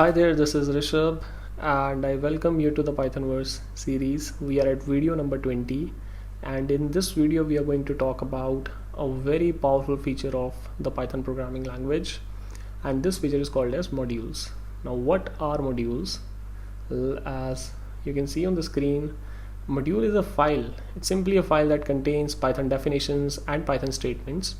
Hi there, this is Rishabh and I welcome you to the Pythonverse series. We are at video number 20 and in this video we are going to talk about a very powerful feature of the Python programming language, and this feature is called as modules. Now what are modules? As you can see on the screen, module is a file. It's simply a file that contains Python definitions and Python statements.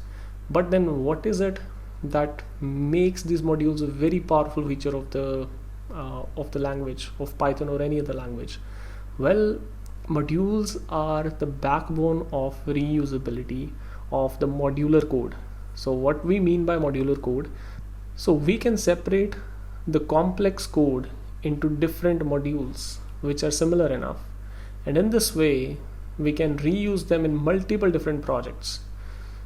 But then what is it that makes these modules a very powerful feature of the language of Python or any other language? Well, modules are the backbone of reusability of the modular code. So what we mean by modular code, so we can separate the complex code into different modules which are similar enough, and in this way we can reuse them in multiple different projects.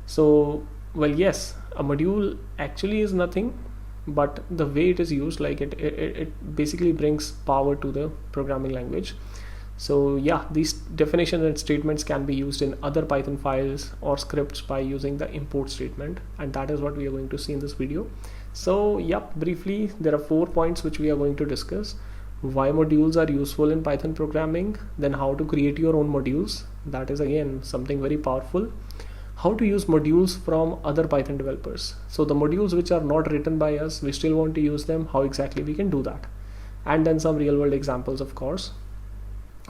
So well, yes, a module actually is nothing, but the way it is used, like it basically brings power to the programming language. So yeah, these definitions and statements can be used in other Python files or scripts by using the import statement, and that is what we are going to see in this video. So yeah, briefly there are 4 points which we are going to discuss: why modules are useful in Python programming, then how to create your own modules, that is again something very powerful, how to use modules from other Python developers, so the modules which are not written by us, we still want to use them, how exactly we can do that, and then some real world examples, of course.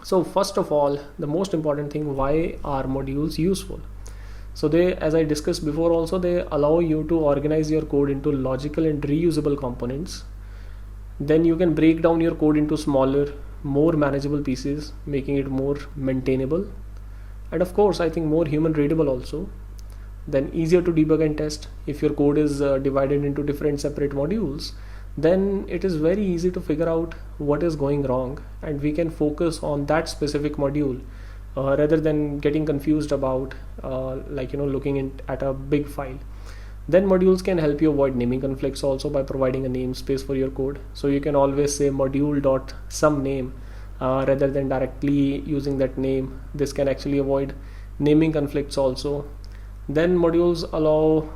So first of all, the most important thing, why are modules useful? So they, as I discussed before also, they allow you to organize your code into logical and reusable components. Then you can break down your code into smaller, more manageable pieces, making it more maintainable, and of course I think more human readable also. Then easier to debug and test. If your code is divided into different separate modules, then it is very easy to figure out what is going wrong, and we can focus on that specific module rather than getting confused about looking at a big file. Then modules can help you avoid naming conflicts also by providing a namespace for your code, so you can always say module dot some name rather than directly using that name. This can actually avoid naming conflicts also. Then modules allow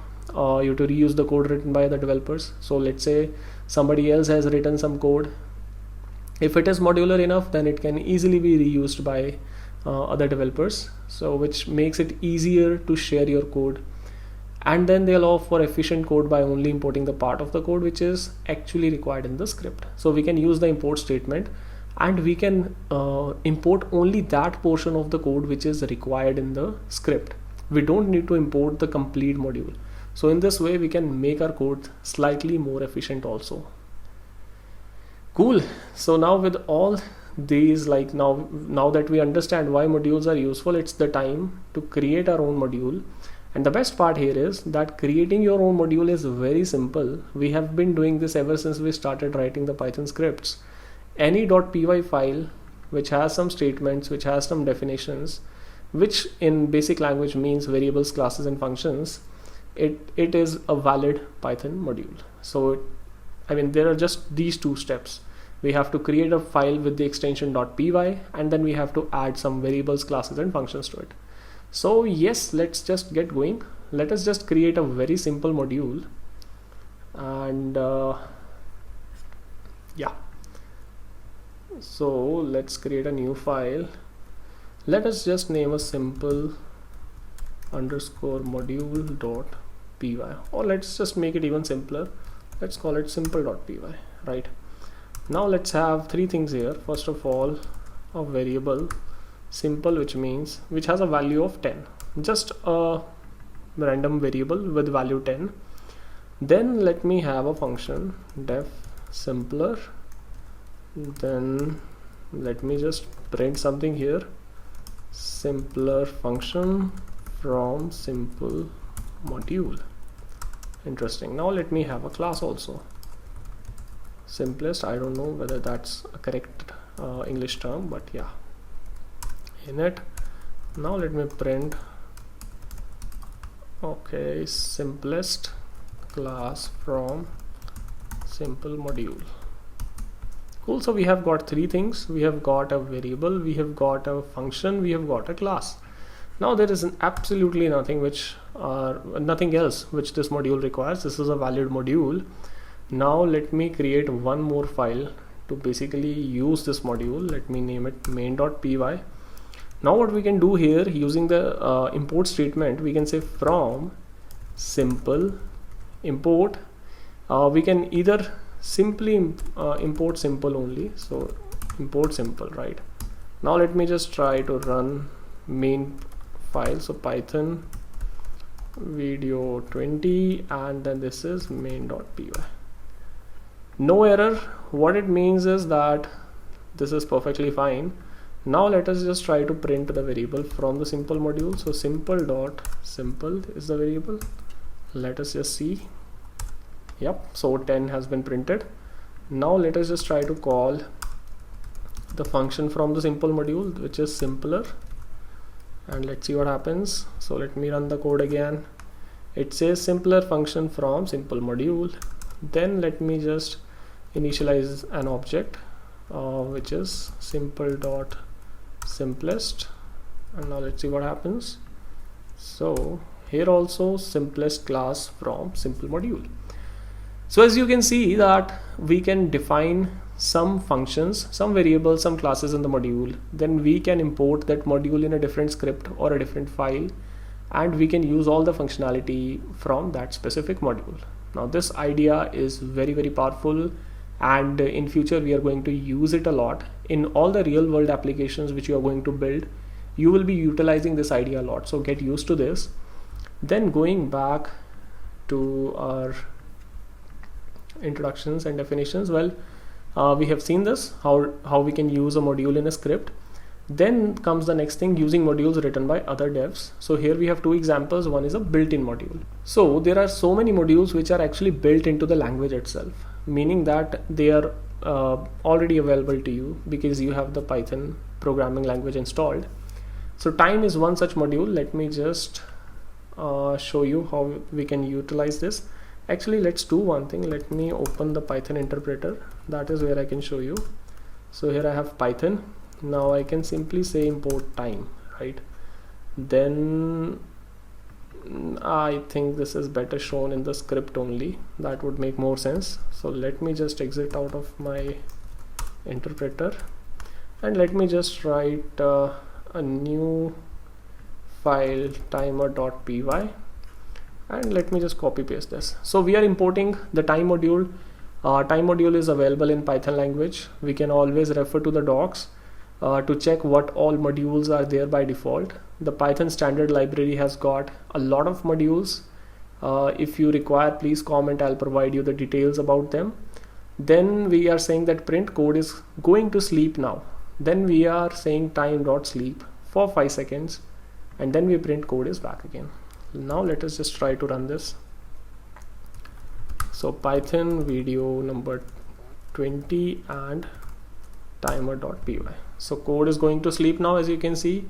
you to reuse the code written by the developers. So let's say somebody else has written some code. If it is modular enough, then it can easily be reused by other developers, so which makes it easier to share your code. And then they allow for efficient code by only importing the part of the code which is actually required in the script. So we can use the import statement and we can import only that portion of the code which is required in the script. We don't need to import the complete module. So in this way we can make our code slightly more efficient also. Cool. So now with all these, like now that we understand why modules are useful, it's the time to create our own module. And the best part here is that creating your own module is very simple. We have been doing this ever since we started writing the Python scripts. Any .py file which has some statements, which has some definitions, which in basic language means variables, classes and functions, it is a valid Python module. So there are just these 2 steps. We have to create a file with the extension .py, and then we have to add some variables, classes and functions to it. So yes, let's just get going. Let us just create a very simple module, and yeah, so let's create a new file. Let us just name a simple underscore module.py, or let's just make it even simpler. Let's call it simple.py. Right now let's have 3 things here. First of all, a variable simple, which has a value of 10, just a random variable with value 10. Then let me have a function def simpler. Then let me just print something here, simpler function from simple module. Interesting. Now let me have a class also, simplest. I don't know whether that's a correct English term, but yeah, in it. Now let me print, okay, simplest class from simple module. Cool. So we have got 3 things. We have got a variable, we have got a function, we have got a class. Now there is absolutely nothing else which this module requires. This is a valid module. Now let me create one more file to basically use this module. Let me name it main.py. Now what we can do here, using the import statement, we can say from simple import. We can either simply import simple only, so import simple, right? Now let me just try to run main file, so Python video 20, and then this is main.py. No error. What it means is that this is perfectly fine. Now let us just try to print the variable from the simple module. So simple.simple is the variable. Let us just see. Yep, so 10 has been printed. Now let us just try to call the function from the simple module, which is simpler, and let's see what happens. So let me run the code again. It says simpler function from simple module. Then let me just initialize an object which is simple.simplest, and now let's see what happens. So here also simplest class from simple module. So as you can see that we can define some functions, some variables, some classes in the module, then we can import that module in a different script or a different file, and we can use all the functionality from that specific module. Now this idea is very, very powerful, and in future we are going to use it a lot in all the real world applications which you are going to build. You will be utilizing this idea a lot, so get used to this. Then going back to our introductions and definitions, well, we have seen this, how we can use a module in a script. Then comes the next thing, using modules written by other devs. So here we have two examples. One is a built-in module. So there are so many modules which are actually built into the language itself, meaning that they are already available to you because you have the Python programming language installed. So time is one such module. Let me just show you how we can utilize this. Actually, let's do one thing. Let me open the Python interpreter. That is where I can show you. So here I have Python. Now I can simply say import time, right? Then I think this is better shown in the script only. That would make more sense. So let me just exit out of my interpreter, and let me just write a new file, timer.py, and let me just copy paste this. So we are importing the time module. Time module is available in Python language. We can always refer to the docs to check what all modules are there by default. The Python standard library has got a lot of modules. If you require, please comment. I'll provide you the details about them. Then we are saying that print code is going to sleep now. Then we are saying time.sleep for 5 seconds, and then we print code is back again. Now let us just try to run this. So Python video number 20 and timer.py. So code is going to sleep now. As you can see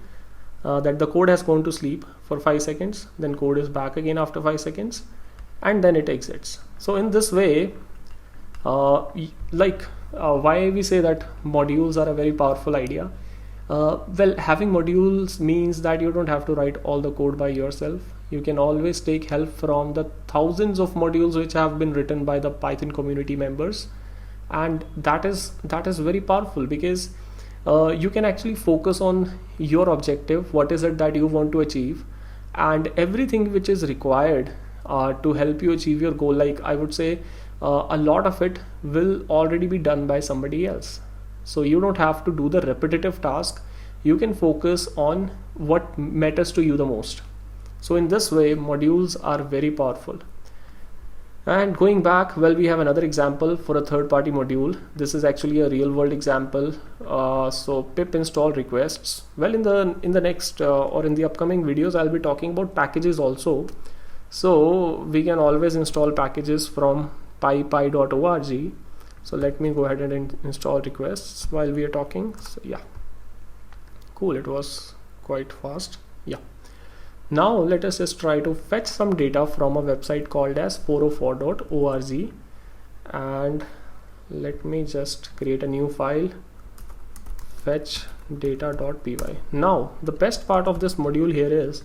that the code has gone to sleep for 5 seconds, then code is back again after 5 seconds, and then it exits. So in this way, why we say that modules are a very powerful idea. Well, having modules means that you don't have to write all the code by yourself. You can always take help from the thousands of modules which have been written by the Python community members, and that is very powerful because you can actually focus on your objective, what is it that you want to achieve, and everything which is required to help you achieve your goal. Like I would say a lot of it will already be done by somebody else, so you don't have to do the repetitive task. You can focus on what matters to you the most. So in this way, modules are very powerful. And going back, well, we have another example for a third-party module. This is actually a real-world example. So pip install requests. Well, in the next or in the upcoming videos, I'll be talking about packages also. So we can always install packages from py.org. So let me go ahead and install requests while we are talking. So yeah, cool. It was quite fast. Yeah. Now let us just try to fetch some data from a website called as fourofour.org, and let me just create a new file, fetch data.py. Now the best part of this module here is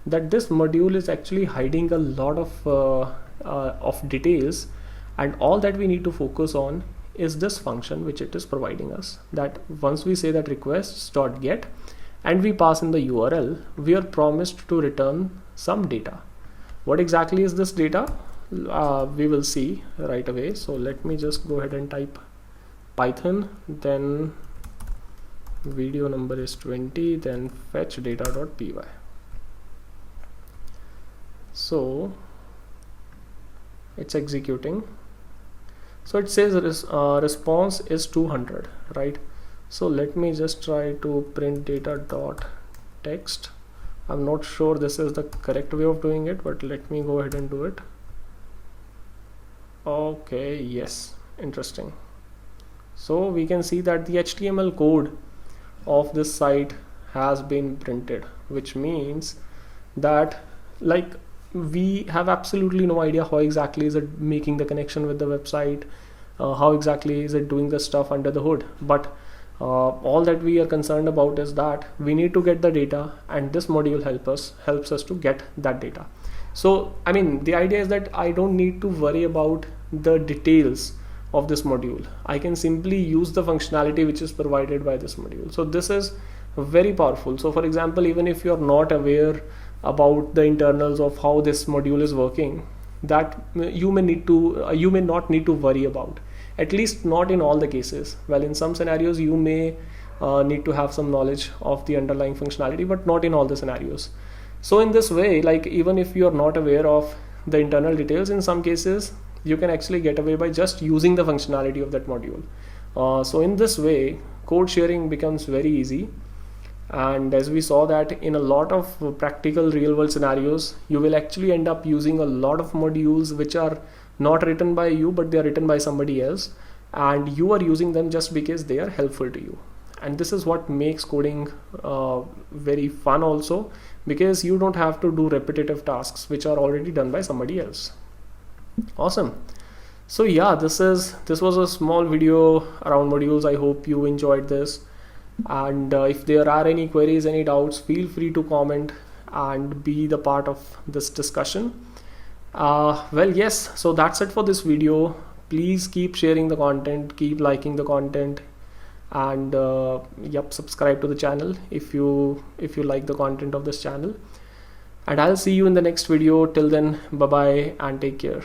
that this module is actually hiding a lot of details and all that we need to focus on is this function which it is providing us, that once we say that requests.get and we pass in the URL, we are promised to return some data. What exactly is this data? We will see right away. So let me just go ahead and type Python, then video number is 20, then fetch data.py. So it's executing. So it says response is 200, right? So let me just try to print data.text. I'm not sure this is the correct way of doing it, but let me go ahead and do it. Okay, yes, interesting. So we can see that the HTML code of this site has been printed, which means that like we have absolutely no idea how exactly is it making the connection with the website, how exactly is it doing the stuff under the hood, but all that we are concerned about is that we need to get the data, and this module helps us to get that data. So I mean, the idea is that I don't need to worry about the details of this module. I can simply use the functionality which is provided by this module. So this is very powerful. So for example, even if you're not aware about the internals of how this module is working, that you may not need to worry about, at least not in all the cases. Well, in some scenarios you may need to have some knowledge of the underlying functionality, but not in all the scenarios. So in this way, like even if you are not aware of the internal details, in some cases you can actually get away by just using the functionality of that module. So in this way, code sharing becomes very easy. And as we saw that in a lot of practical real world scenarios, you will actually end up using a lot of modules which are not written by you, but they are written by somebody else, and you are using them just because they are helpful to you. And this is what makes coding very fun also, because you don't have to do repetitive tasks which are already done by somebody else. Awesome. So yeah, this was a small video around modules. I hope you enjoyed this. And if there are any queries, any doubts, feel free to comment and be the part of this discussion. Well, yes, so that's it for this video. Please keep sharing the content, keep liking the content, and subscribe to the channel if you like the content of this channel. And I'll see you in the next video. Till then, bye bye and take care.